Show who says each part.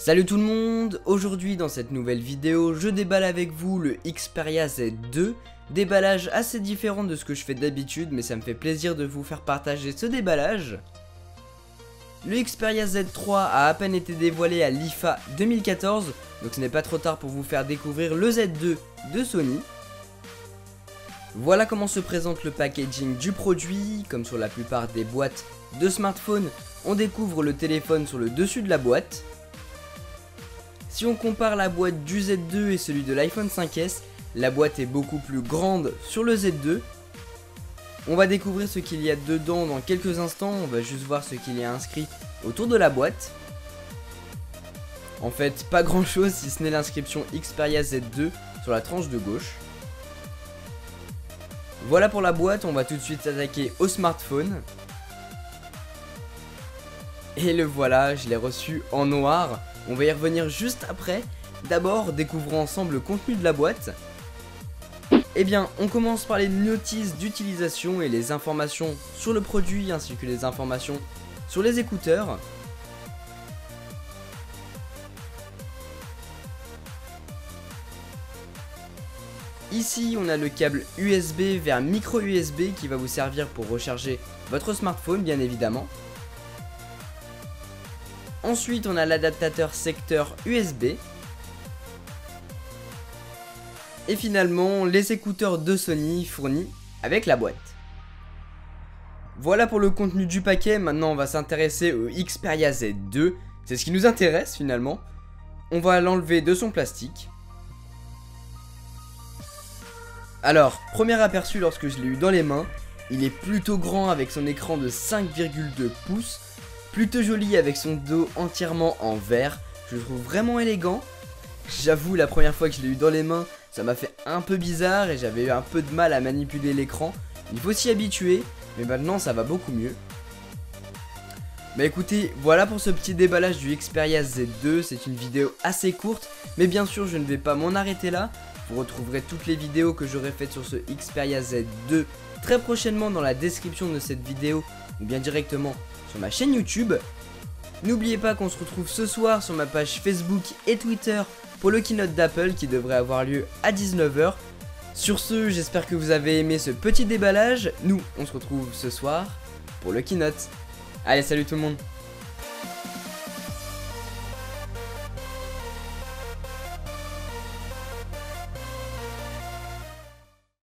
Speaker 1: Salut tout le monde, aujourd'hui dans cette nouvelle vidéo, je déballe avec vous le Xperia Z2, déballage assez différent de ce que je fais d'habitude, mais ça me fait plaisir de vous faire partager ce déballage. Le Xperia Z3 a à peine été dévoilé à l'IFA 2014, donc ce n'est pas trop tard pour vous faire découvrir le Z2 de Sony. Voilà comment se présente le packaging du produit. Comme sur la plupart des boîtes de smartphones, on découvre le téléphone sur le dessus de la boîte. Si on compare la boîte du Z2 et celui de l'iPhone 5S, la boîte est beaucoup plus grande sur le Z2. On va découvrir ce qu'il y a dedans dans quelques instants, on va juste voir ce qu'il y a inscrit autour de la boîte. En fait, pas grand chose si ce n'est l'inscription Xperia Z2 sur la tranche de gauche. Voilà pour la boîte, on va tout de suite s'attaquer au smartphone. Et le voilà, je l'ai reçu en noir. On va y revenir juste après. D'abord, découvrons ensemble le contenu de la boîte. Eh bien, on commence par les notices d'utilisation et les informations sur le produit ainsi que les informations sur les écouteurs. Ici, on a le câble USB vers micro USB qui va vous servir pour recharger votre smartphone, bien évidemment. Ensuite, on a l'adaptateur secteur USB. Et finalement, les écouteurs de Sony fournis avec la boîte. Voilà pour le contenu du paquet. Maintenant, on va s'intéresser au Xperia Z2. C'est ce qui nous intéresse finalement. On va l'enlever de son plastique. Alors, premier aperçu lorsque je l'ai eu dans les mains. Il est plutôt grand avec son écran de 5,2 pouces. Plutôt joli avec son dos entièrement en verre. Je le trouve vraiment élégant. J'avoue, la première fois que je l'ai eu dans les mains, ça m'a fait un peu bizarre et j'avais eu un peu de mal à manipuler l'écran. Il faut s'y habituer, mais maintenant ça va beaucoup mieux. Bah écoutez, voilà pour ce petit déballage du Xperia Z2. C'est une vidéo assez courte, mais bien sûr je ne vais pas m'en arrêter là. Vous retrouverez toutes les vidéos que j'aurai faites sur ce Xperia Z2 très prochainement dans la description de cette vidéo ou bien directement sur ma chaîne YouTube. N'oubliez pas qu'on se retrouve ce soir sur ma page Facebook et Twitter pour le keynote d'Apple qui devrait avoir lieu à 19 h. Sur ce, j'espère que vous avez aimé ce petit déballage. Nous, on se retrouve ce soir pour le keynote. Allez, salut tout le monde!